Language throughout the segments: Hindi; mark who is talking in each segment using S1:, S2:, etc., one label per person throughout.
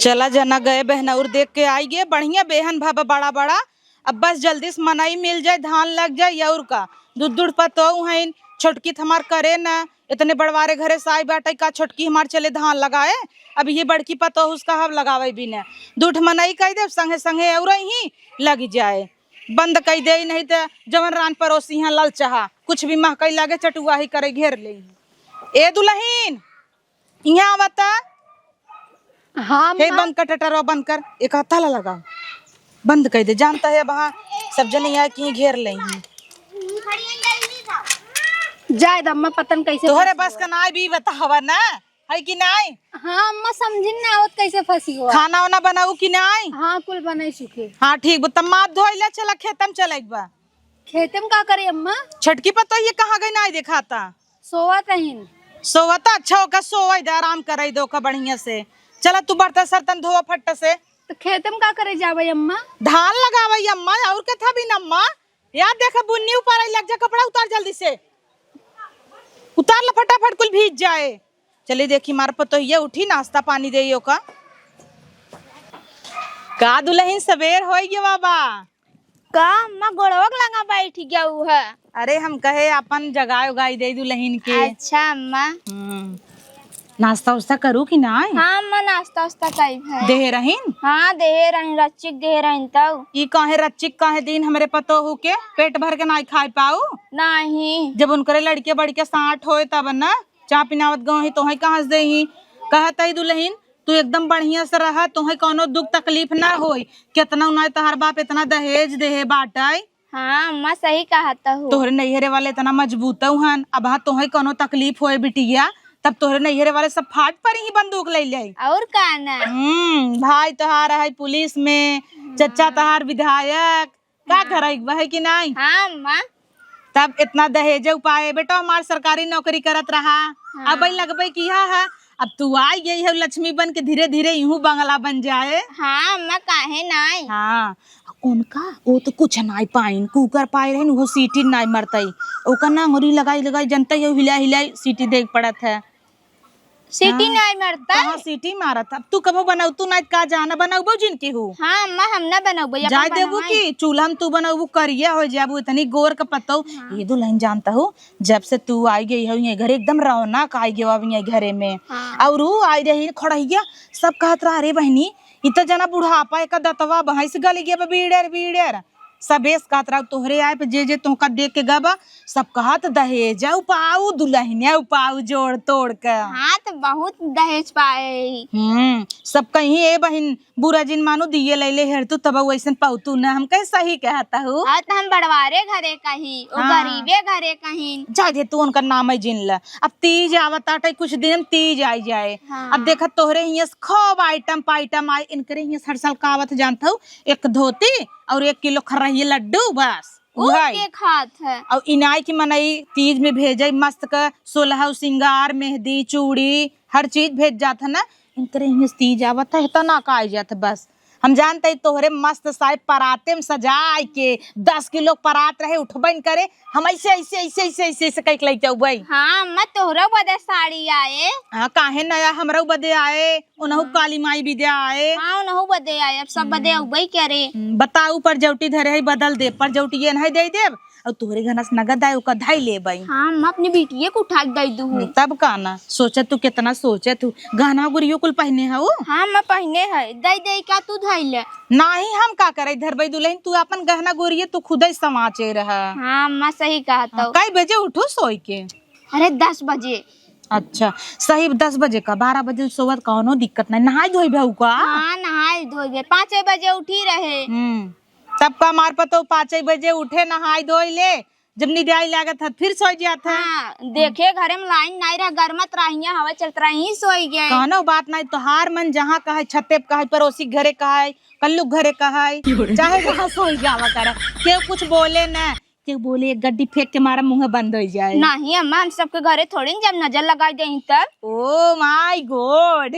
S1: चला जना गए बहनौर देख के आई गए बढ़िया बेहन भाबा बड़ा बड़ा। अब बस जल्दी से मनाई मिल जाए, धान लग जाए और का दूध दूध पतो है। छोटकी हमार करे न इतने बड़वारे घरे से आई बाटे का छोटकी हमार चले धान लगाए। अब ये बड़की पतो उसका हम लगावे भी न दूठ मनाई कह दे संगे संगे और ही लग जाए। बंद कह दे नहीं तो जवन रान पड़ोसी यहाँ लल चाहा कुछ भी महकई लगे चटुआ ही करे घेर ले। ए दुल्हीन यहाँ आवता।
S2: हाँ
S1: हे बंद कर टटरवा बंद कर, एक ताला लगा बंद कर दे। जानता है वहाँ सब जने यहाँ की घेर ले
S2: जाए अम्मा पतन कैसे
S1: तोहरे बस का नाई भी बतावा ना है कि नहीं।
S2: हाँ अम्मा समझिन ना आवत कैसे फंसी हो।
S1: खाना वाना बनाऊ कि नहीं।
S2: हाँ कुल बनाई चुके।
S1: हाँ ठीक बता मात धोइला चला खेतम चले बा।
S2: खेते में का करे अम्मा।
S1: छटकी पतो ये कहाँ गई नहीं दिखाता
S2: सोवा तहिन
S1: सोवता अच्छा होगा सोवा दे आराम करे दो का बढ़िया से। चला तू बर्तन सर्तन धोवा फट से।
S2: तो खेते में का करे जावे अम्मा।
S1: धान लगावे अम्मा और के था भी नम्मा याद देखा बुन्नी ऊपर आई लग जा कपड़ा उतार जल्दी से उतार ला फटाफट कुल भीज जाए। चले देखी मार पतो ये उठी नाश्ता पानी दे का दुल्हन सवेर हो गया बाबा
S2: का अम्मा गोड़वक लगा बैठी गया वो है।
S1: अरे हम कहे अपन जगाए उगाई दे दुल्हन के।
S2: अच्छा अम्मा
S1: नाश्ता उस्ता करू कि ना।
S2: हाँ अम्मा नाश्ता उस्ता कई है
S1: दे रहीन।
S2: हाँ दे रही रचिक दे रही तब
S1: ई काहे रचिक काहे दिन हमरे पतो हो के पेट भर के ना खाए पाऊ।
S2: नहीं
S1: जब उनकरे लड़के बड़के 60 होए तब ना चा पिनावत गो ही तोहे कहाँ से देही। कहत है दुल्हन तू एकदम बढ़िया से रह तोहे कोनो दुख तकलीफ ना होई। कितना उन्हें तोहर बाप इतना दहेज देहे बाटाई।
S2: हाँ अम्मा सही कहता हूँ।
S1: तोहरे नैहरे वाले इतना मजबूत हन अब हाँ तोहे कोनो तकलीफ होए बिटिया तब तोहरे नैहरे वाले सब फाट पर ही बंदूक ले ले।
S2: और का ना
S1: भाई तोहार है पुलिस में चचा तोहार विधायक का करे है कि नहीं।
S2: हाँ अम्मा
S1: तब इतना दहेज उपाय बेटा हमार सरकारी नौकरी करत रहा।
S2: हाँ।
S1: अब लगभग किया है अब तू आई गई है लक्ष्मी बन के धीरे धीरे यूं बंगला बन जाए।
S2: हाँ अम्मा काहे नहीं।
S1: हाँ उनका वो तो कुछ नहीं पाइन कुकर पाए रहे वो सीटी नहीं मरतई ओका नांगुरी लगाई लगाई जनता है हिला हिलाई सीटी देख पड़त है।
S2: सीटी
S1: हाँ।
S2: नहीं मरता।
S1: हाँ सीटी मारत अब तू कबो बनाऊ तू नहीं का जाना बनाऊ जिनकी हूँ।
S2: हाँ अम्मा हम ना बनाबो
S1: जाय देबू की चूल्हा में तू बनाऊ करिया हो जाबू इतनी गोर का पत्तो। ये दुल्हन जानता हूँ जब से तू आई गई है ये घर एकदम रौनक आई गई अब ये घरे में।
S2: हाँ।
S1: और वो आई रही खड़ैया सब कहत रहा अरे बहनी इत जना बुढ़ापा एक दतवा भैंस गली गया बीड़ेर बीड़ेर सबेस कहत रहा तोहरे आए पे जे तुमका देख के गबा सब कहत दहेज उपाऊ दुल्हनिया उपाऊ जोड़ तोड़ के।
S2: हाँ तो बहुत दहेज पाए।
S1: सब कहीं ए बहन बुरा जिन मानो दिए ले ले हेर तू तब वैसन पाउतू ना हम कहीं सही कहता हूँ।
S2: हाँ तो हम बड़वारे घरे कहीं
S1: हाँ।
S2: गरीबे घरे कहीं
S1: जा दे तू उनका नाम है जिन ला। अब तीज आवता कुछ दिन तीज आई जाए।
S2: हाँ।
S1: अब देखा तोहरे यहाँ खूब आइटम पाइटम आए इनकरे यहाँ हर साल का आवत जानता हूँ एक धोती और 1 किलो खरहिए लड्डू बस
S2: के खात है।
S1: और इनाई की मनई तीज में भेजे मस्त का 16 सिंगार मेहंदी चूड़ी हर चीज भेज जात है ना इनकरे यहाँ तीज आवत है इतना का आई जात बस। हम जानते तोहरे मस्त साहब पराते में सजाए के 10 किलो परात रहे उठबन करे हम ऐसे ऐसे ऐसे ऐसे ऐसे ऐसे कह ले जाऊ भाई।
S2: हाँ अम्मा तोहरा बदे साड़ी आए।
S1: हाँ काहे नया हमरा बदे आए उनहु काली माई भी दे आए।
S2: हाँ उनहु बदे आए अब सब बदे उबई करे।
S1: बताऊ पर जौटी धरे है बदल दे पर जौटी ये नहीं दे देव और तोहरे घना से नगद आए ओका धाई ले बई।
S2: हाँ अम्मा अपनी बिटिया को उठा दे दू।
S1: तब का ना सोचे तू कितना सोचे तू गहना गुड़ियों कुल पहने है वो।
S2: हाँ मैं पहने है दे दे का तू धैले।
S1: नहीं हम का करे धरबई दुल्हन तू अपन गहना गुड़िया तू खुद ही समाचे रहा।
S2: हाँ अम्मा सही कहता हूँ।
S1: कई बजे उठू सोई के।
S2: अरे 10 बजे।
S1: अच्छा सही 10 बजे का 12 बजे सोवत कौनो दिक्कत नहीं नहाई धोई भाऊ का।
S2: हाँ नहाए धोए गए 5 बजे उठी रहे।
S1: तब का मार पतो 5 बजे उठे नहाई धोई ले जब निदाई लागत है फिर सो जाता है।
S2: हाँ देखे घरे में लाइन नहीं रहा गरमत रही हवा चलत रही सोई गए।
S1: कहनो बात नहीं तो हार मन जहाँ कहे छते कहे पड़ोसी घरे कहे कल्लू घरे कहे चाहे जहाँ सोई जावा करे क्यों कुछ बोले न क्यों बोले एक गड्डी फेंक के मारा मुँह बंद हो जाए।
S2: नहीं अम्मा हम सबके घरे थोड़ी जब नजर लगा दे तब।
S1: ओ माय गॉड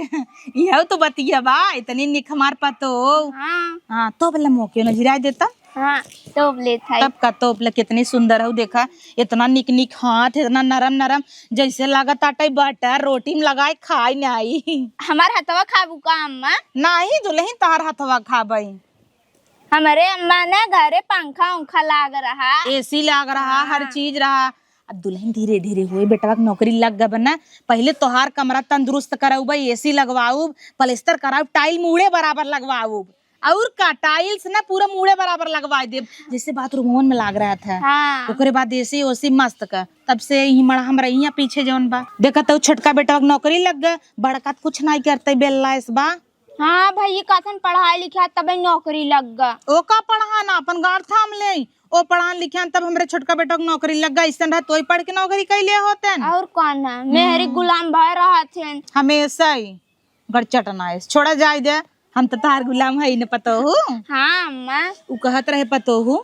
S1: यह तो बतिया बा इतनी निख मार पतो।
S2: हाँ
S1: हाँ तो भला मौके नजर देता
S2: हाँ तोप लेत है।
S1: तब का तोप ले कितनी सुंदर है देखा, इतना निक निक हाथ, इतना नरम नरम, जैसे लागत आटे बटर रोटी में लगाए खाई नहीं।
S2: हमार हथवा खाबू का अम्मा?
S1: नहीं दुल्हन तार हथवा खाबई।
S2: हमारे अम्मा ने घरे पंखा उंखा लाग रहा,
S1: एसी लाग रहा, हर चीज रहा। अब दुल्हन धीरे धीरे हुए बेटवा की नौकरी लग गए बना, पहले तोहार कमरा तंदुरुस्त कराऊ भाई, एसी लगवाऊ, प्लास्टर कराऊ, टाइल मुड़े बराबर लगवाऊ, और का टाइल्स ना पूरा मुड़े बराबर लगवा दे जैसे बाथरूम में लाग रहा था।
S2: हाँ।
S1: ओकरे बाद एसी ओसी मस्त का, तब से ही मड़ा हमरा यहाँ पीछे जौन बा देखा तो छोटका बेटवा की नौकरी लग गए, बड़का कुछ नहीं करते बेल्ला इस बा।
S2: हाँ भाई कथन पढ़ाई लिखा तब नौकरी लग गा।
S1: ओ का पढ़ा ना अपन गाड़ थाम ले, ओ पढ़ान लिखान तब हमरे छोटका बेटा की नौकरी लग गई, ऐसा रहा तोय पढ़ के नौकरी कैले होते
S2: और कौन है मेहरी गुलाम भाई रहा थे
S1: हमेशा ही गड़ चटना है, छोड़ा जाए दे, हम तो तार गुलाम है न पतो हूँ।
S2: हाँ अम्मा
S1: उ कहत रहे पतो हूँ,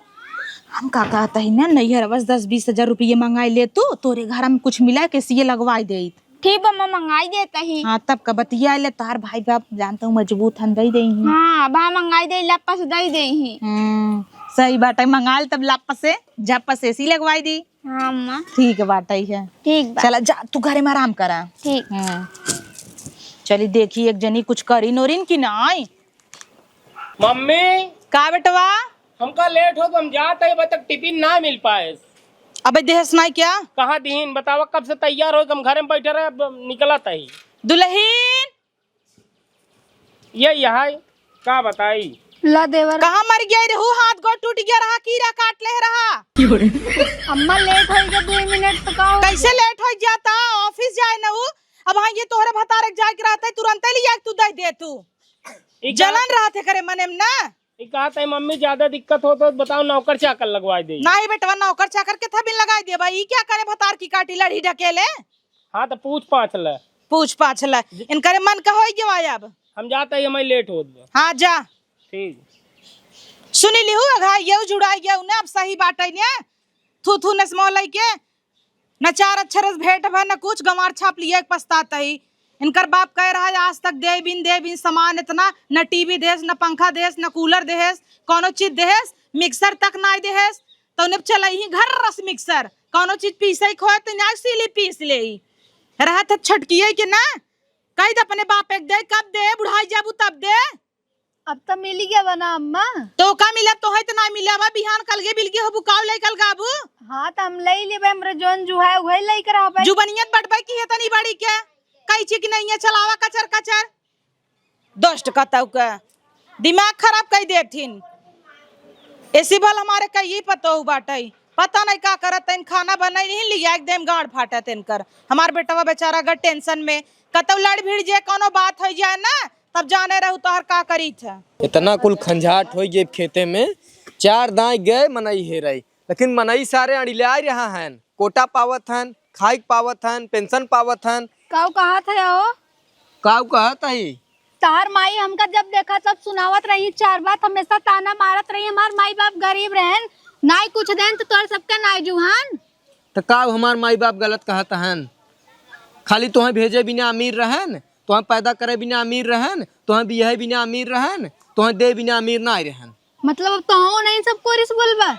S1: हम का कहता है ना नैहर बस 10-20 हजार रुपये मंगाई ले तू, तोरे घर में कुछ मिला के सीए लगवाई दे।
S2: ठीक अम्मा मंगाई देता ही।
S1: हाँ तब का बतिया ले, तार भाई बाप जानता हूँ मजबूत हन दे ही।
S2: हाँ भा मंगाई दे लपस दे दे ही।
S1: सही बात है, मंगाल तब लापस से झपस एसी लगवाई दी।
S2: हाँ अम्मा
S1: ठीक बात है।
S2: ठीक बा।
S1: चला जा तू घरे में आराम करा।
S2: ठीक।
S1: चली देखी एक जनी कुछ करी नोरिन की नाई।
S3: मम्मी
S1: का बेटवा
S3: हमका लेट हो तो हम जाते हैं, तक टिफिन ना मिल पाए।
S1: अबे देहस नाई क्या
S3: कहाँ दीन बतावा, कब से तैयार हो, हम घर में बैठे रहे, अब निकला तही
S1: दुल्हीन
S3: ये यहाँ का बताई
S2: ला देवर
S1: कहाँ मर गया रहू, हाथ गोड़ टूट गया रहा, कीड़ा काट ले रहा।
S2: अम्मा लेट हो गया 2 मिनट तक आओ।
S1: कैसे लेट हो जाता, ऑफिस जाए ना वो, अब हाँ ये तोहरे भतारक जाए के रहता है, तुरंत लिया तू दे दे तू जलन रहा थे करे मने में ना।
S3: कहा था मम्मी ज्यादा दिक्कत हो तो बताओ नौकर चाकर लगवा दे।
S1: नहीं बेटवा नौकर चाकर के था बिन लगाई दे भाई, क्या करे भतार की काटी लड़ी ढकेले।
S3: हाँ तो पूछ पाछ ले,
S1: पूछ पाछ ले इनकरे मन का हो गया, अब
S3: हम जाते हैं, मैं लेट हो।
S1: हाँ जा
S3: ठीक
S1: सुनी लिहू अघा ये जुड़ाई गया उन्हें, अब सही बात है ने थू थू न स्मॉल के न चार अक्षरस भेंट भर न कुछ गंवार छाप लिया पछताता ही। इनकर बाप कह रहा है आज तक दे बिन सामान इतना, न टीवी देस, न पंखा देस, न कूलर देस, कोनो चीज देस, मिक्सर तक ना देस, तो उन्हें चला ही घर रस मिक्सर, कोनो चीज पीसे खोए तो ना सीली पीस ले रहा था छटकिए के ना, कह दे अपने बाप एक दे, कब दे बुढ़ाई जाबू तब दे।
S2: अब तो मिल गया बना अम्मा।
S1: तो का मिला तो है तो ना मिला बा, बिहान कल गे बिल के हो बुकाव ले कल गाबू।
S2: हाँ तो हम ले लेबे, हमरे जोन जो है वही ले कर आबे।
S1: जुबनियत बटबाई की है तनी बड़ी के कई चीज नहीं है, चलावा कचर कचर दोस्त कतौ का दिमाग खराब कर देथिन। ऐसी बल हमारे कई पतो बाटे, पता नहीं का करत इन, खाना बनाई नहीं लिया एकदम गाड़ फाटत इनकर। हमार बेटवा बेचारा अगर टेंशन में कतौ लड़ भिड़ जाए, कोनो बात हो जाए ना, तब जाने रहू तोहर का करी था।
S4: इतना कुल खंजाट हो गए खेते में, 4 दाई गए मनई हे रही, लेकिन मनई सारे अड़िला रहा है, कोटा पावत हन, खाई पावत हन, पेंशन पावत हन।
S2: काऊ कहा था ओ
S4: काऊ कहत है
S2: तार माई हमका जब देखा तब सुनावत रही, 4 बात हमेशा ताना मारत रही, हमार माई बाप गरीब रहन, नाई कुछ देन तो तोर सबका नाई जुहान।
S4: तो काऊ हमार माई बाप गलत कहत हन, खाली तुम्हें भेजे बिना अमीर रहन, तुम्हें पैदा करे बिना अमीर रहन, तुम्हें बियाह बिना अमीर रहन, तुम्हें दे बिना अमीर ना रहन।
S2: मतलब अब तो हो नहीं सबको रिस बोलबा।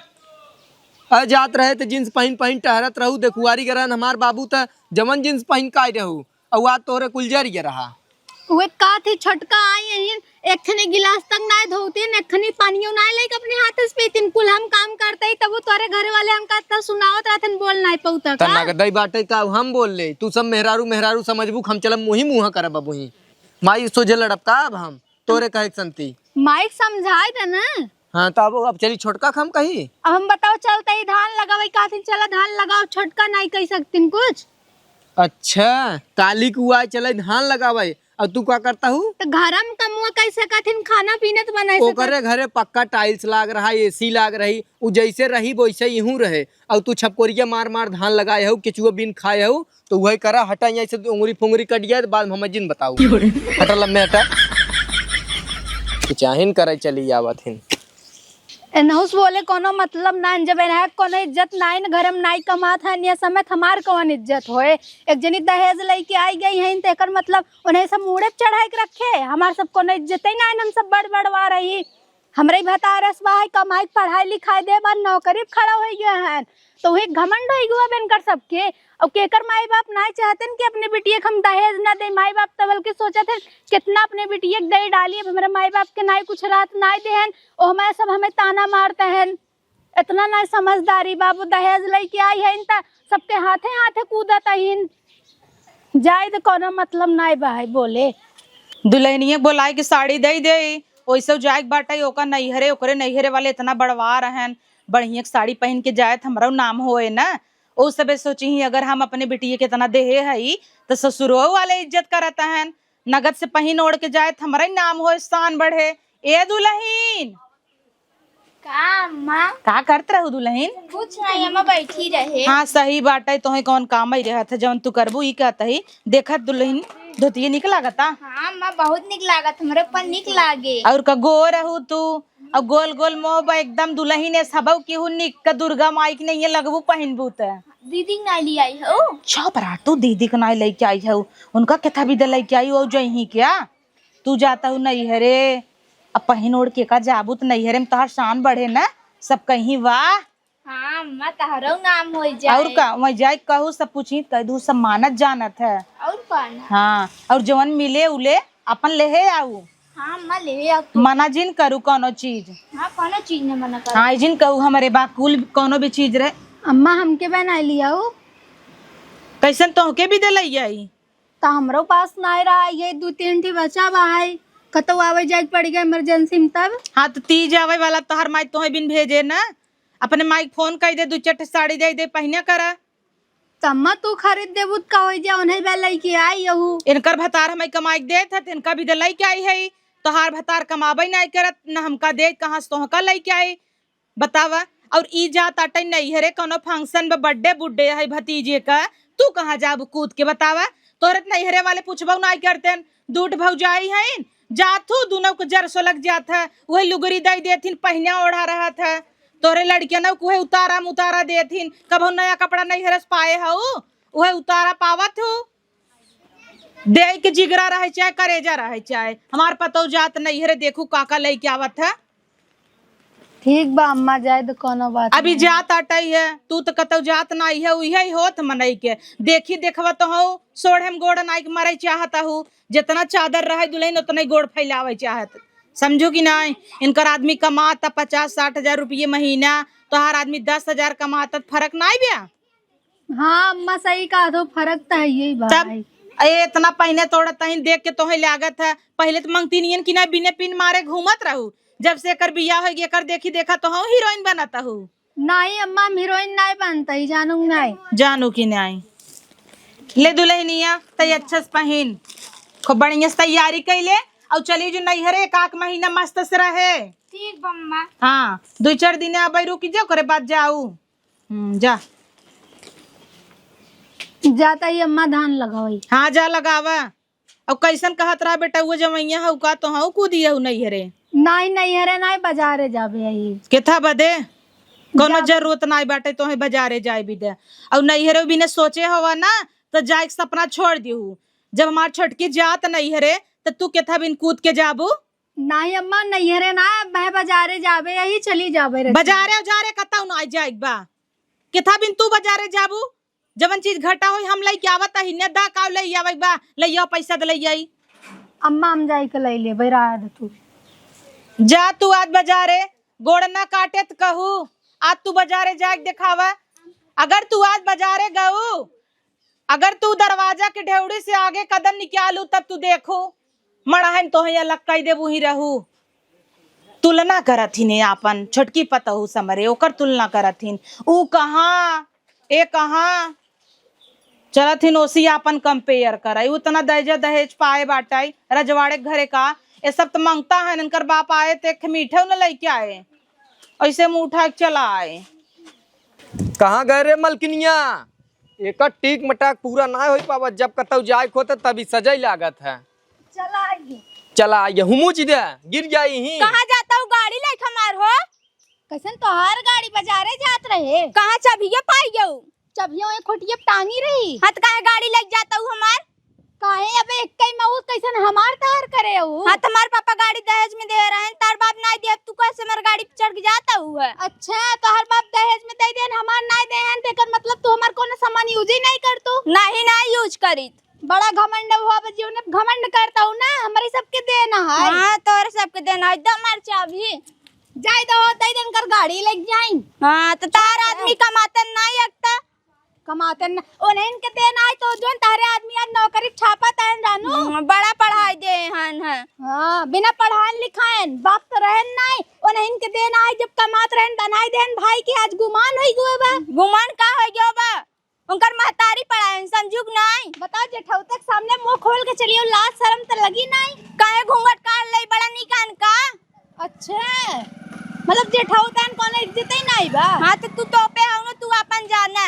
S4: जात रहे तो जींस पहन टहरत रहू, देखुआरी गरन हमार बाबू तो जमन जींस पहन का रहू, और आज तोरे कुलजर गे रहा।
S2: वे का थी छटका आई यही, एक खने गिलास तक ना धोती, एक खने पानियो ना लेके अपने हाथ से पीतीन, कुल हम काम करते ही तब वो तोरे घरे वाले हमका तो सुनावत रहतन, बोल नहीं पौता का।
S4: तना गदई बाटे का हम बोल ले, तू सब मेहरारू समझबू, हम चलम मुही करब बबुही माई सोझे लड़ब का, अब हम तोरे कहे संती
S2: माइक समझाई दे ना।
S4: हाँ तो अब चली छोटका हम कही,
S2: अब हम बताओ चलते ही धान लगावे का थी, चला धान लगाओ, छोटका नहीं कह सकतीन कुछ।
S4: अच्छा काली कुआ चले धान लगावे, और तू क्या करता हूँ
S2: तो घरा में कमुआ कैसे कथिन, खाना पीने तो बनाए
S4: ओकरे घरे पक्का टाइल्स लाग रहा, एसी लाग रही, उ जैसे रही वैसे यूं रहे, और तू छपकोरिया मार धान लगाए हो, केचुआ बिन खाए हो, तो वही करा हटा यहाँ से उंगली फुंगरी कट गया तो बाद हम जिन बताऊ हटा लम्बे हटा चाहिन करे चली आवत हिन।
S2: एनहुस बोले कोनो मतलब ना, जब एनहक कोनो इज्जत नाइन घर में नाई कमात है, ये समय हमार कौन इज्जत होए। एक जनी दहेज लेके आई गई है, तेकर मतलब उन्हें सब मुड़े चढ़ाई के रखे, हमार सब कोनो इज्जत ही ना, हम सब बड़ बड़वा रही, हमरे बता रस बा है कमाई पढ़ाई लिखाई दे बाद नौकरी पे खड़ा हो गया है तो वही घमंड हो गया बनकर सबके। अब केकर माई बाप नहीं चाहते कि अपने बिटिया हम दहेज ना दे, माई बाप तो बल्कि सोचा थे कितना अपने बिटिया के दे डाली। अब हमारे माई बाप के नहीं कुछ रात नहीं दे हैं और हमारे सब हमें ताना मारते हैं। इतना नहीं समझदारी बाबू, दहेज लेके आई है ता सबके हाथे हाथे कूदत है जाए तो कोनो मतलब नहीं बा है बोले।
S1: दुल्हनिया बोलाए कि साड़ी दे दे वैसे जाए बाटा ओकर नैहरे, ओकरे नैहरे वाले इतना बढ़वा रहन बढ़िया साड़ी पहन के जाए हमारा नाम होए ना। ओ सब सोची ही अगर हम अपने बिटिया के इतना देहे हई तो ससुरो वाले इज्जत करता है, नगद से पहन ओढ़ के जाए हमारा नाम हो, शान बढ़े। ए दुल्हन
S5: का अम्मा
S1: का करत रहू दुल्हन?
S5: कुछ नहीं अम्मा बैठी रहे।
S1: हाँ सही बात है, तोहे कौन काम ही रहा था जवन तू करबू ई कहता ही। देखत दुल्हन धोतिया निक लागता।
S5: हाँ अम्मा बहुत निक लागत, हमरे ऊपर निक लागे।
S1: और का गोर रहू तू और गोल गोल मोह एकदम दुल्हन ने सबव की हु निक का दुर्गा माई की नहीं लगबू पहनबू त।
S5: दीदी नहीं ली आई हो।
S1: चुप रहा तू, दीदी के नाई लेके आई है उनका कथा भी दे लेके आई हो जही क्या। तू जाता हूँ नैहरे अब पहन ओढ़ के का जाबू तो नैहरे में तोहार शान बढ़े ना सब कहीं। वाह
S5: हाँ अम्मा तहरो नाम हो जाए।
S1: और का वही जाए कहू सब पूछी कह दू सब मानत जानत है।
S5: और कौन?
S1: हाँ और जवन मिले उले अपन ले आऊ।
S5: हाँ अम्मा ले आओ।
S1: मना जिन करू कोनो चीज।
S5: हाँ कोनो चीज ने मना कर।
S1: हाँ जिन कहू हमारे बाकुल कोनो भी चीज रहे।
S2: अम्मा हमके बना लिया हो
S1: कैसन तोहके भी दिलाई आई
S2: तो हमरो पास नहीं रहा ये 2-3 ठी बचा बा है कतो आवे जाए पड़ गया इमरजेंसी में तब।
S1: हाँ तो तीज आवे वाला तोहर माई तोहे बिन भेजे ना, अपने माई फोन कर दे 2-4 साड़ी दे दे पहने करा।
S2: तम्मा तू खरीद देबू का हो जा उन्हें बे लेके आई यहू।
S1: इनकर भतार हमें कमाई दे था इनका भी दिलाई के आई है। तोहार भतार कमाबे नहीं करत न हमका दे कहाँ से तोहका लेके आई बतावा। और ई जात आटे नैहरे कोनो फंक्शन में बर्थडे बुड्डे है भतीजे का तू कहाँ जाब कूद के बतावा। तोहरे नैहरे वाले पूछबो नहीं करते दूठ भौजाई है जाथू दोनों को जरसो लग जात है वही लुगरी दे देथिन पहने ओढ़ा रहा था। तोरे लड़किया न वह उतारा मुतारा देथिन कभो नया कपड़ा नहीं हरस पाए हो वह उतारा पावत हो दे के जिगरा रहे चाहे करेजा रहे चाहे हमार पतो जात नहीं हरे देखू काका लेके आवत है।
S2: ठीक बा अम्मा जाए तो कोनो बात
S1: अभी जात अटई है तू तो कतो जात नहीं है वही होत मनई के देखी देखवा तो हो सोढ़े में गोड़ नाई के मरे चाहता हूँ जितना चादर रहे दुल्हन उतना गोड़ फैलावे चाहत समझो कि नहीं। इनकर आदमी कमाता 50-60 हजार रुपये महीना तो हर आदमी 10,000 कमाता फर्क नहीं बिया।
S2: हाँ अम्मा सही कहा तो फर्क तो है यही बात
S1: तब ए इतना पहने तोड़ा तही देख के तोहे लागत है पहले तो मंगती नहीं कि नहीं बिने पिन मारे घूमत रहू जब से कर बिया हो गया कर देखी देखा तो हम हीरोइन बनाता हूँ।
S2: नहीं अम्मा हम हीरोइन नहीं बनता ही जानू नहीं
S1: जानू कि नहीं ले दुल्हनिया तई अच्छा से पहन खूब बढ़िया से तैयारी कैले और चली जो नैहरे 1 महीना मस्त से रहे।
S5: ठीक बम्मा।
S1: हाँ 2-4 दिन अब रुकी जाओ करे बाद जाऊ जा
S2: जाता ही अम्मा धान लगाई।
S1: हाँ जा लगावा और कैसन कहत रहा बेटा वो जमैया हऊ का तो हऊ कूदी हऊ नैहरे
S2: नहीं हरे नहीं बाजारे जाबे यही
S1: केथा बदे कोनो जरूरत नहीं बाटे तो बाजारे जाए भी दे और नैहरे भी ने सोचे हवा ना तो जाए सपना छोड़ दिहू जब हमार छटकी जात नैहरे तो तू केथा बिन कूद के जाबू।
S2: नहीं अम्मा नैहरे ना बह बाजारे जाबे यही चली जाबे रे
S1: बाजारे उजारे कता न आई जाए बा केथा बिन तू बाजारे जाबू जवन चीज घटा होई हम लई के आवत ही ने दा का लई आवे बा लइया पैसा दे लई आई।
S2: अम्मा हम जाई के लई ले बैरा तू
S1: जा तू आज बाजारे गोड़ ना काटे तो कहू आज तू बाजारे जाके दिखावा। अगर तू आज बाजारे गऊ अगर तू दरवाजा के ढेउड़ी से आगे कदम निकालू तब तू देखू मड़हन तो अलग कई देबू ही रहू। तुलना करथिन आपन छोटकी पतहू समरे ओकर तुलना करथिन ऊ कहाँ ए कहाँ चलथिन ओसी आपन कंपेयर कराई उतना दहेज पाए बाटाई रजवाड़े घरे का ये सब तो मांगता है इनकर बाप आए तो मीठे न लेके आए ऐसे मुँह उठा के चला आए।
S4: कहाँ गए रे मलकिनिया एक टीक मटाक पूरा ना हो पावा जब कतौ जाए खो तभी सजई लागत है।
S2: चला आइए
S4: चला आइए हुमू दे गिर जाई ही
S5: कहाँ जाता हूँ गाड़ी लाइक हमार हो
S2: कैसन तोहार गाड़ी बाजारे जात रहे
S5: कहाँ चाबिया पाई गऊ
S2: चबियों एक खोटिया टांगी रही
S5: हत काहे गाड़ी लग जाता हूँ हमार
S2: काहे अबे एक कई मऊ कैसन हमार तार करे हो।
S5: हाँ तुम्हारे पापा गाड़ी दहेज में दे रहे हैं, तार बाप नहीं दिया, तू कैसे मेरे गाड़ी पे चढ़ के जाता हुआ।
S2: अच्छा तोहर बाप दहेज में दे देन हमार नहीं देहन तेकर मतलब तू हमार कोनो सामान यूज ही नहीं कर तू।
S5: नहीं ना यूज करी।
S2: बड़ा घमंड हुआ जीवन में घमंड करता हूँ ना, हमारे सबके देना है।
S5: हाँ तोरे सबके देना है, दम मार चाबी
S2: जाई दो दे देन कर गाड़ी लेके जाई।
S5: हाँ तो तार आदमी कमाते नहीं एकता
S2: कमाते न ओने इनके देना है तो जोन तारे आदमी आज नौकरी छापा तन जानू।
S5: बड़ा पढ़ाई दे हन है।
S2: हाँ बिना पढ़ाए लिखाएन बाप तो रहन नहीं ओने इनके देना है, जब कमात रहन बनाई देन भाई के आज गुमान होई गयो बा।
S5: गुमान का हो गयो बा, उनकर महतारी पढ़ाए समझुक नहीं।
S2: बताओ जेठौ तक सामने मुंह खोल के चलियो, लाज शर्म तो लगी नहीं।
S5: काहे घूंघट काट ले बड़ा निकान का।
S2: अच्छा मतलब जेठौ तन कोनो इज्जत ही नहीं बा।
S5: हाँ तो तू तो पे हो, तू अपन जाना।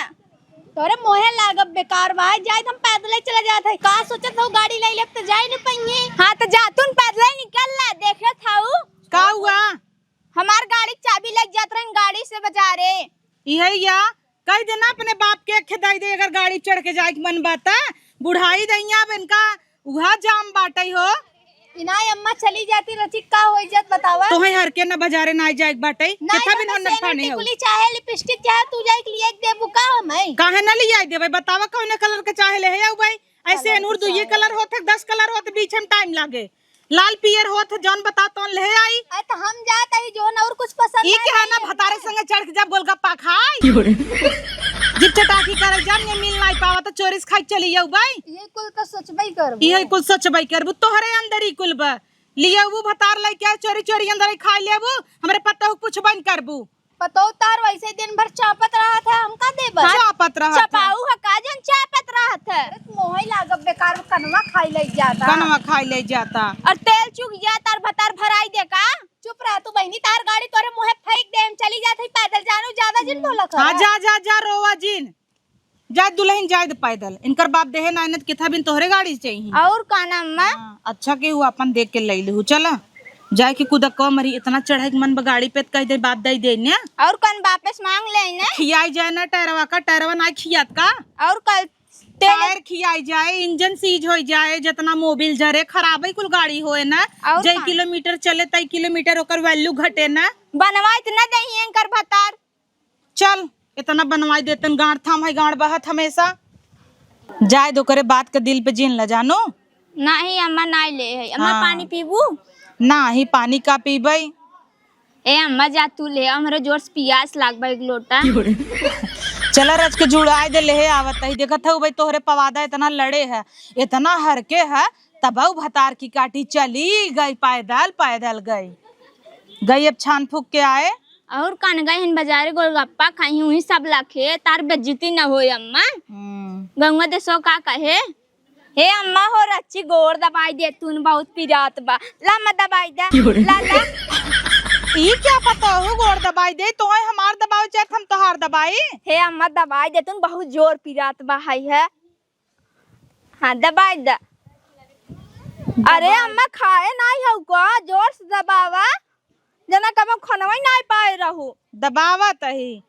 S2: तोरे मोहे लागब बेकार बा, जाए हम पैदल ही चला जात है। का सोचत हो गाड़ी ले लेब तो जाए न पइए।
S5: हाँ तो जा तू पैदल ही निकल ला, देखे थाऊ
S1: का हुआ?
S5: हमार गाड़ी चाबी लग जात रही गाड़ी से बाजारे।
S1: यही या कह देना अपने बाप के खिदाई दे, अगर गाड़ी चढ़ के जाए के मन बाता बुढ़ाई दैया अब इनका उहा जाम बाटई हो।
S2: इनाय अम्मा चली जाती रची का हो इज्जत बतावा।
S1: तो हर के न बाजारे ना जाए बाटई केथा बिन न फाने हो।
S2: टिकुली चाहे लिपस्टिक चाहे तू जाए के लिए दे बुका हम
S1: काहे न ले आई देबे? बतावा कौन कलर के चाहे ले है भाई? ऐसे अनूर दू ये कलर होत 10 कलर होत, बीच में टाइम लागे। लाल पियर होत जौन बता तो ले आई।
S2: तो हम जात है जोन और कुछ पसंद
S1: ई के ना भतारे संगे चढ़ के जब गोलगप्पा खाई जिप चटाकी करे जब ने मिल नहीं पावा तो चोरिस खाई चली जाऊ भाई।
S2: ये कुल का सोचबई करबो।
S1: ई कुल सोचबई करबू तोहरे अंदर ही कुल बा लियाबू भतार ले के चोरी चोरी अंदर ही खाई लेबू, हमरे पत्ता को कुछ बन करबू।
S2: पतो तार वैसे दिन भर चापत रहा था, हम का देबा।
S1: चापत रहा
S5: चपाऊ है काजन चापत रहा था।
S2: मोहे लागब बेकार कनवा खाई ले जाता।
S1: कनवा खाई ले जाता
S5: और तेल चुक जा तार भतार भराई दे का।
S2: चुप रह तू बहनी, तार गाड़ी तोरे मुंह फेंक दे, हम चली जात है पैदल जानू ज्यादा जिन बोला कर।
S1: हां जा जा जा रोवा जिन जा दुल्हन जाए पैदल, इनकर बाप देहे नानत किथा बिन तोहरे गाड़ी चाहिए।
S5: और का नाम मां
S1: अच्छा के हुआ अपन देख के ले लहू। चला जाए के कुदक्का मरी इतना चढ़े के मन गाड़ी पे कह दे बात दे देने
S5: और कन वापस मांग ले ना।
S1: खियाई जाए ना टरवा का, टरवा ना खियात का।
S5: और कल
S1: टायर खियाई जाए, इंजन सीज हो जाए, जितना मोबिल जरे खराब है कुल गाड़ी होए ना।
S5: और
S1: जई किलोमीटर चले तई किलोमीटर ओकर वैल्यू घटे ना।
S5: बनवा इतना दही कर भतार।
S1: चल इतना बनवाई देतन, गांठ थाम है गांठ बहत हमेशा। जाए दो करे बात के दिल पे जिन ल जानो।
S5: नहीं अम्मा नहीं ले है अम्मा।
S1: हाँ।
S5: पानी पीबू?
S1: ना ही पानी का पीबई।
S5: ए अम्मा जा तू ले, हमरे जोर से पियास लागबा एक लोटा।
S1: चला रच के जुड़ाई दे ले आवत है। देखत है भाई तोहरे पवादा इतना लड़े है, इतना हरके है, तब भतार की काटी चली गई, पैदल पैदल गई अब छान फूक के आए।
S5: और कन गए हन बाजारे गोलगप्पा खाई हुई सब लाखे, तार बेइज्जती न होए अम्मा। गंगा दे सो का कहे हे अम्मा हो रच्ची गोर दबाई दे तून बहुत पिरात बा, ला मत दबाई दे ला ला।
S1: ई क्या पता हो गोर दबाई दे तो है हमार दबाव चाहे हम तोहार दबाई।
S5: हे अम्मा दबाई दे तून बहुत जोर पिरात बा है। हाँ दबाई दे। अरे अम्मा खाए नहीं हो का, जोर से दबावा जना कब खनवा नहीं पाए रहू।
S1: दबावत है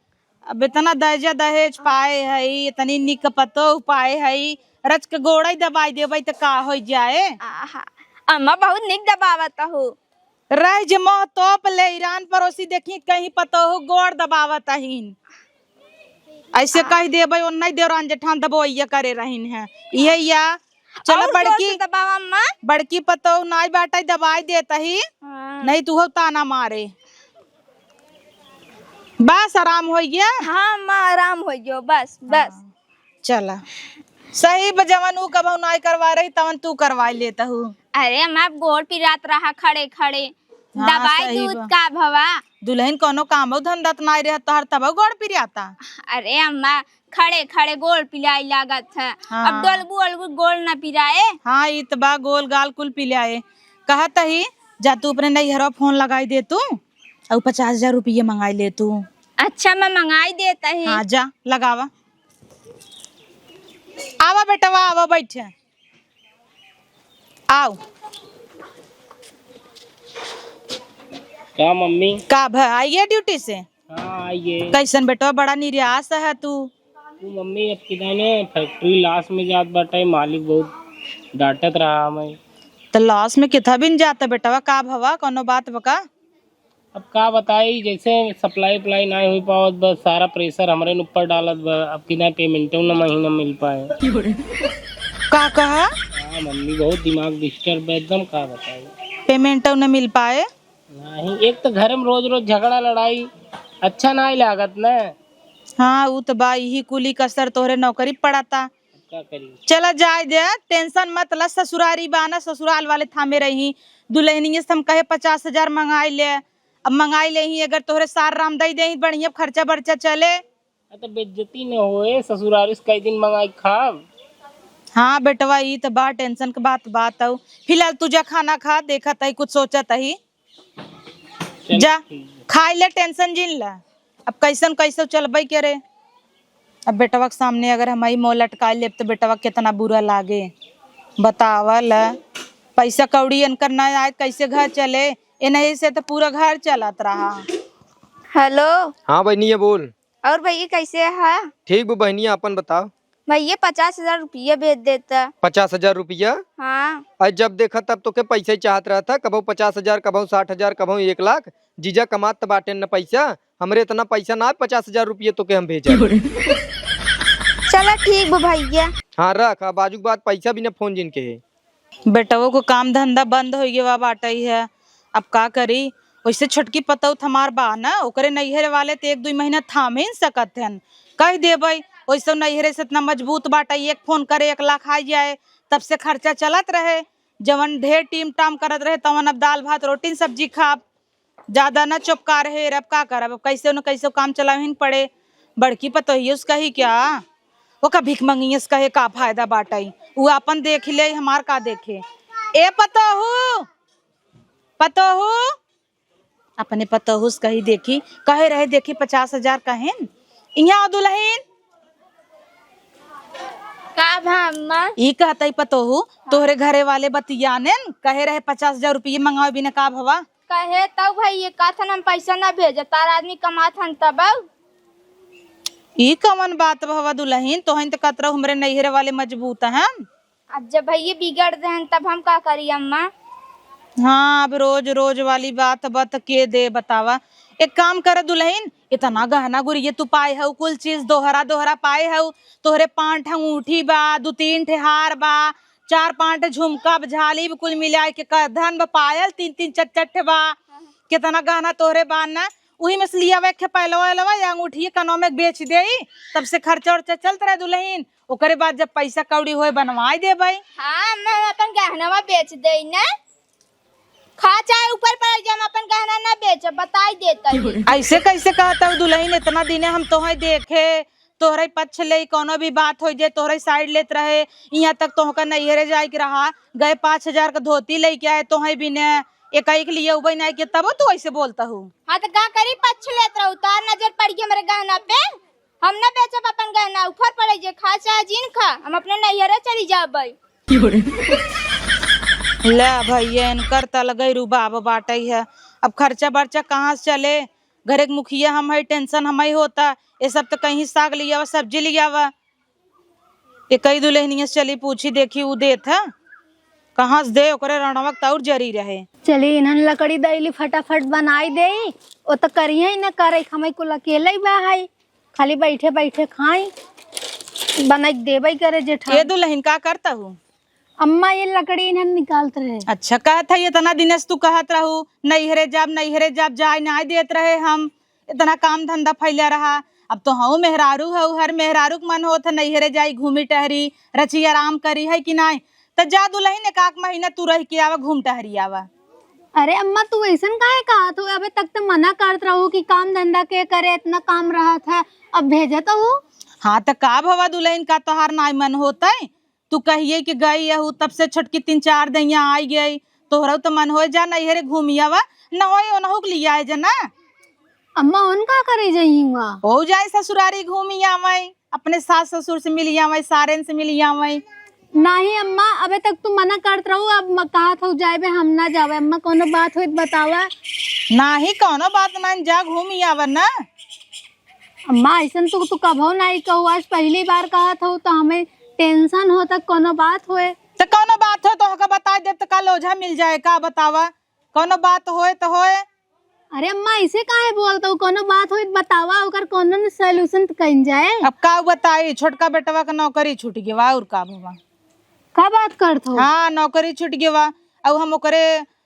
S1: अब इतना दर्जा दहेज पाए है, इतनी निक पतो पाए है, रच के गोड़ा दबाई देबई तो का हो जाए।
S5: आहा अम्मा बहुत निक दबावत हो।
S1: रह जे मोह तोप ले ईरान पड़ोसी देखी कहीं पतो हो गोड़ दबावत हिन, ऐसे कह देबई ओ नहीं देवरान जेठान दबोइया करे रहिन है ये या। चलो
S5: और जोर
S1: बड़की
S5: से दबावा अम्मा।
S1: बड़की पतो नाई बाटा दबाई देता ही नहीं तू हो ताना मारे। बस आराम हो गया।
S5: हाँ अम्मा आराम हो गयो बस बस।
S1: चला सही बजवन ऊ कब नाई करवा रही तवन तू करवा लेता हूँ।
S5: अरे अम्मा गोड़ पिरात रहा खड़े खड़े।
S1: हाँ,
S5: दवाई
S1: सही
S5: दूध
S1: बा।
S5: का भवा।
S1: दुल्हन कोनो काम धंधा तो नहीं रहा तोहर तब गोड़ पिरियाता।
S5: अरे अम्मा खड़े खड़े गोल पिलाई लागत है।
S1: हाँ।
S5: अब डोलबू अलबू गोल न पिराए।
S1: हाँ इतबा गोल गाल कुल पिलाए। कहता ही जा तू अपने नैहरा फोन लगाई दे तू और 50,000 रुपये मंगाई ले तू।
S5: अच्छा मैं मंगाई देता ही।
S1: हाँ जा लगावा। आवा बेटा आवा बैठे आओ।
S3: क्या मम्मी?
S1: का आइए ड्यूटी से?
S3: हाँ आइए।
S1: कैसन बेटा बड़ा निराश है तू।
S3: मम्मी अब किधर ने फैक्ट्री लाश में जात बाटे, मालिक बहुत डांटत रहा मैं।
S1: तो लॉस में कितना बिन जाता बेटवा, का भवा कोनो बात बका?
S3: अब का बताई, जैसे सप्लाई उप्लाई ना हो पावत, बस सारा प्रेशर हमरे ऊपर डालत बा। अब कि ना पेमेंटों ना महीना मिल पाए।
S1: का कहा?
S3: हाँ मम्मी बहुत दिमाग डिस्टर्ब है एकदम, का बताई।
S1: पेमेंट न मिल पाए?
S3: नहीं, एक तो घर में रोज रोज झगड़ा लड़ाई अच्छा ना ही लागत ना।
S1: हाँ वो तो बा, यही कुली कसर तोहरे नौकरी पड़ाता।
S3: क्या करी।
S1: चला जाए दे, टेंशन मत ला। ससुरारी बाना, ससुराल वाले थामे रही। दुल्हनिया से हम कहे 50,000 मंगाई ले। अब मंगाई ले ही, अगर तोहरे सार राम दई दे बढ़िया खर्चा बर्चा चले।
S3: तो बेइज्जती न होए, ससुरारी से कई दिन मंगाई खाब।
S1: हाँ बेटवा ये तो बा, टेंशन के बात हो। फिलहाल तुझा खाना खा, देखा तही कुछ सोचा तही। जा खाई ले, टेंशन जिन ला। अब कैसन कैसे चलबई करे। अब बेटवा के सामने अगर हम मोह लटका ले तो बेटवा कितना बुरा लागे, बतावल। पैसा कौड़ी इनकर ना आए, कैसे घर चले? इन्हीं से तो पूरा घर चलत रहा।
S5: हेलो।
S4: हाँ बहनिया बोल।
S5: और भैया कैसे है?
S4: ठीक बा बहनिया, अपन बताओ।
S5: भैया 50,000 रुपया भेज देता।
S4: 50,000 रुपया?
S5: हाँ।
S4: आज जब देखा तब तो के पैसे चाहत रहा था, कबो 50,000, कबो 60,000, कबो 1 लाख। जीजा कमात बाटे न पैसा, हमरे इतना पैसा ना 50,000 रुपये तो के हम भेजा।
S5: चलो ठीक बा भैया।
S4: हाँ रख, अब बाजू बात पैसा भी न फोन जिन के है।
S1: बेटवो को काम धंधा बंद हो गया बाटा ही है। अब का करी? वैसे छोटकी पतौ थमार बा ना, ओकरे नैहरे वाले तो 1-2 महीना थाम ही सकत हन। कह देबै वैसे नैहरे से इतना मजबूत बाटा, एक फोन करे 1 लाख आ जाए, तब से खर्चा चलत रहे। जवन ढेर टीम टाम करत रहे तवन अब दाल भात रोटी सब्जी खाब, ज्यादा न चुपका रहे। अब का करब, अब कैसे न कैसे काम चलाहिन पड़े। बड़की पतोही उसका ही क्या, वो का भीख मंगियस कहे का फायदा बाटाई। वो अपन देख ले, हमार का देखे। ए पतोहू, पतोहू, अपने पतोहू से कही देखी, कहे रहे देखी 50,000 कहेन। इहाँ दुल्हन
S5: का अम्मा?
S1: ई कहता पतोहू, तोहरे घरे वाले बतियाने कहे रहे 50,000 रुपये मंगाओ बिना का भवा।
S5: कहे तब भैया का था हम पैसा ना भेजे, तार आदमी कमात हन तब।
S1: ई कवन बात भवा दुल्हन, तोहन तो कतरा हमरे नैहरे वाले मजबूत हैं।
S5: अब जब भैया बिगड़ दे तब हम का करी अम्मा?
S1: हाँ अब रोज रोज वाली बात बत के दे बतावा। एक काम कर दुल्हन, इतना गहना गुड़िया तू पाए हो, कुल चीज दोहरा दोहरा पाए हो। तोहरे 5 अंगूठी बा, 2-3 हार बा, 4-5 झुमका झाली कुल मिला के धन बा, पायल 3-3 4-4 बा। कितना गहना तोहरे बा ना, वही में से लिया पहलवा या अंगूठी कनो में बेच दे, तब से खर्चा उर्चा चलता रहे दुल्हन। ओकरे बाद जब पैसा कौड़ी होए बनवाई दे भाई।
S5: हाँ मैं अपन गहना बेच दे ना, खा चाहे ऊपर पर जम अपन गहना ना बेच, बताई देता।
S1: ऐसे कैसे कहता दुल्हन, इतना दिन हम तोहे देखे, तोहरे पक्ष ले कोनो भी बात हो जाए तोहरे साइड लेत रहे। यहाँ तक तोहका नैहरे जाए के रहा, गए 5,000 का धोती लेके आए तोहे भी ने एक लिए उबई नहीं के, तब तू ऐसे बोलता हूँ।
S5: हाँ तो का करी, पक्ष लेत रहू, तार नजर पड़ गई मेरे गहना पे। हम ना बेचब अपन गहना, ऊपर पड़े जे खा चाहे जिन खा, हम अपने नैहरे चली जाबई।
S1: ले भैया इनकर तल गई रुबाब बाटई है। अब खर्चा बर्चा कहाँ से चले? घरे के मुखिया हम है, टेंशन हम ही होता। ये सब तो कहीं साग लिया सब्जी लिया वा, ये कई दुल्हनिया से चली पूछी देखी वो देत है कहाँ से दे, ओकरे रणवक तौर जरी रहे।
S2: चली इन्हन लकड़ी दैली फटाफट बनाई दे, वो तो करिए ही न करे, हमें कुल अकेले ही बहाई, खाली बैठे बैठे खाई बनाई देबई करे जेठा।
S1: ये दुल्हन का करता हूँ?
S2: अम्मा ये लकड़ी इन्हन निकालते रहे।
S1: अच्छा कहता है, इतना दिन से तू कहत रहू नैहरे जाब जाए नहीं देत रहे, हम इतना काम धंधा फैला रहा। अब तो हूँ मेहरारू हूँ, हर मेहरारू के मन होता नैहरे जाई घूमी टहरी रची आराम करी है कि नहीं। तो जा दुल्हन 1 महीना तू रह के आवा, घूम टहरी आवा।
S2: अरे अम्मा तू ऐसन काहे कहा तू? अबे तक तो मना करत रहू कि काम धंधा के करे, इतना काम रहा था, अब भेजे तो हूँ।
S1: हाँ तो का भवा दुल्हन का तोहार नाई मन होता है, तू कहिए कि गई हूँ तब से छोटकी 3-4 दैया आई गई, तोहरा तो मन हो जा नैहरे घूमियावा, न हो लिया है जना।
S2: अम्मा उनका करे जाइएगा,
S1: हो जाए ससुरारी घूमी आवई, अपने सास ससुर से मिली आवई, सारेन से मिली आवई।
S2: नहीं अम्मा अबे तक तू मना करत रहू, अब कहा था जाए हम ना जावे। अम्मा कोनो बात हो बतावा।
S1: नाही कोनो बात नहीं, जा घूमी आवा ना।
S2: अम्मा ऐसा तू कभो नहीं कहू, आज पहली बार कहा था तो हमें टेंशन होता कोनो बात होए।
S1: तो कौनो बात हो तो बता दे तो कल ओझा मिल जाए का बतावा। कौनो बात होए तो होए।
S2: अरे अम्मा ऐसे काहे बोलता हूँ, कोनो बात हो बतावा, ओकर कोनो सॉल्यूशन तो कहीं जाए।
S1: अब का बताई, छोटका बेटवा का नौकरी छूट गया और का बाबा।
S2: का बात करत हो?
S1: हाँ नौकरी छूट गया। अब हम ओकरे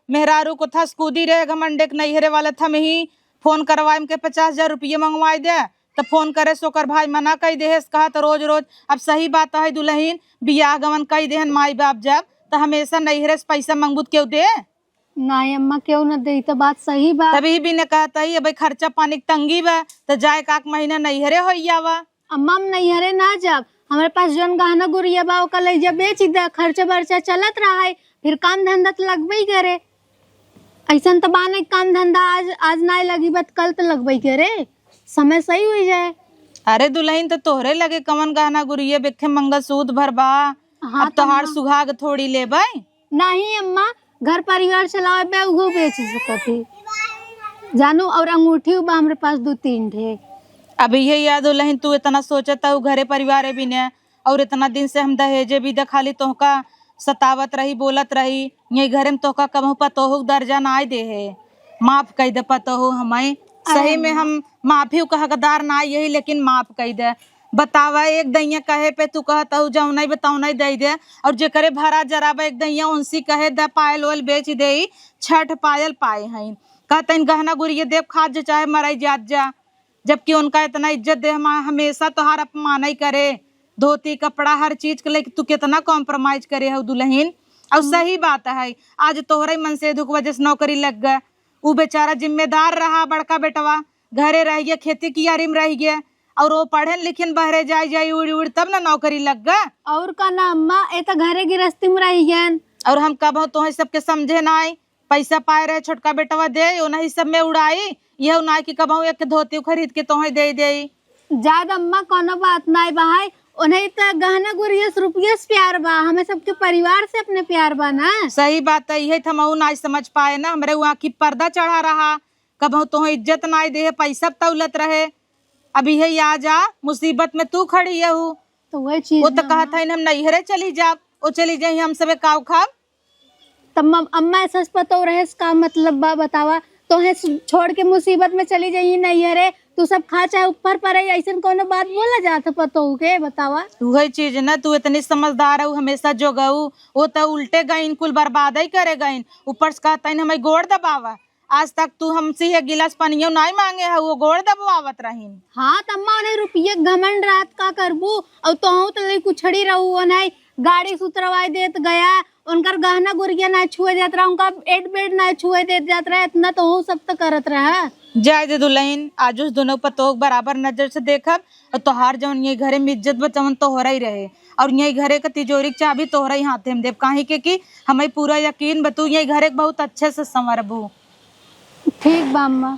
S1: मेहरारू को था स्कूदी रहे घमंडे के नैहरे वाला था में ही फोन करवाए के 50,000 रुपये मंगवाए दे। तो फोन करे सोकर भाई मना कही दे कहा तो रोज रोज। अब सही बात है दुल्हन बियाह गमन कही देहन माई बाप जब तो हमेशा नैहरे से पैसा मंगबूत क्यों दे।
S2: नहीं अम्मा क्यों न दे, तो बात सही बात।
S1: तभी भी ने कहता ही भाई खर्चा पानी की तंगी बा तो जाए काक महीना नैहरे हो जावा।
S2: अम्मा हम नैहरे ना जब, हमारे पास जौन गहना गुड़िया बा ओका लइजा बेच दे, खर्चा बर्चा चलत रहा है, फिर काम धंधा तो लगबे करे। ऐसा तो बाने काम धंधा आज ना लगी बात कल तो लगबे करे, समय सही हो जाए।
S1: अरे दुल्हन तो तोहरे लगे कमन गहना गुड़िया बेखे मंगलसूत्र भर बा।
S2: हाँ
S1: अब तोहार सुहाग थोड़ी ले भाई।
S2: नहीं अम्मा घर परिवार चलावे बे उहो बेच सकती जानू, और अंगूठी बा हमारे पास 2-3 ठे।
S1: अब ये याद दुल्हन तू इतना सोचता हूँ घरे परिवार भी ने, और इतना दिन से हम दहेजे भी दे खाली तोहका सतावत रही बोलत रही। ये घरे में तोहका कबहू पतोहू दर्जा ना दे है, माफ कह दे पतोहू हमें। सही में हम माफी का हकदार ना यही, लेकिन माफ कह दे। बतावा एक दैया कहे पे तू कहता हूँ जाऊ नहीं बताऊ नहीं दे दे, और जे करे भरा जराबा एक दैया उनसी कहे दे पायल ओयल बेच दे, छठ पायल पाए हैं कहते गहना गुड़िया देव खाद जा चाहे मराई जात जा। जबकि उनका इतना इज्जत दे हम हमेशा तोहार अपमान ही करे, धोती कपड़ा हर चीज के लेके तू कितना कॉम्प्रोमाइज करे हो दुल्हन। और सही बात है आज तोहरे मन से दुख वजह से नौकरी लग गए। वो बेचारा जिम्मेदार रहा बड़का बेटवा, घरे रह गया, खेती कियारी में रह गया, और वो पढ़े लिखन बहरे जाए उड़ उड़ तब ना नौकरी लग गए।
S2: और का ना अम्मा ए तो घरे गृहस्थी में रही गन।
S1: और हम कब तो सबके समझे ना आई, पैसा पाए रहे छोटका बेटवा दे ओ नहीं सब में उड़ाई, यह ना कि कब एक धोती खरीद के तो दे
S2: ज्यादा अम्मा कोनो बात ना भाई, उन्हें तो गहना गुड़िया से रुपया से प्यार बा, हमें सबके परिवार से अपने प्यार बा ना।
S1: सही बात है, यही हम ना समझ पाए ना, हमरे वहाँ की पर्दा चढ़ा रहा, कब तो इज्जत ना दे, पैसा तौलत रहे। अभी है आ जा मुसीबत में तू खड़ी है
S2: तो वही चीज
S1: वो तो कहा था हम नैहरे चली जा, वो चली जाए हम सब काव खाब।
S2: तब अम्मा सच पतो रहे का मतलब बा बतावा, तो है छोड़ के मुसीबत में चली जाइए नैहरे, तू सब खा चाहे ऊपर पर ऐसा कोनो बात बोला जाता पतो के बतावा।
S1: वही चीज ना, तू इतनी समझदार है हमेशा जो गऊ वो तो उल्टे गईन कुल बर्बाद ही करे गईन, ऊपर से कहता हमें गोड़ दबावा। आज तक तू हमसे एक गिलास पानियो नहीं मांगे है, वो गोड़ दबावत रहीन।
S2: हाँ तम्मा उन्हें रुपये घमंड रात का करबू, और तो कुछड़ी रहू नहीं गाड़ी सुतरवाई देत गया, उनकर गहना गुड़िया ना छुए जात रहा, उनका एड बेड ना छुए देत जात रहा, इतना तो हो सब तो करत रहा।
S1: जाए दे दुल्हन आज उस दोनों पतोह बराबर नजर से देखब, और तोहार जौन ये घरे में इज्जत बचवन तोहरा ही रहे, और ये घरे का तिजोरी की चाबी तोहरा ही हाथे में देव, काहे के कि हमें पूरा यकीन बतू ये घरे बहुत अच्छे से संवरबू।
S2: ठीक बा अम्मा।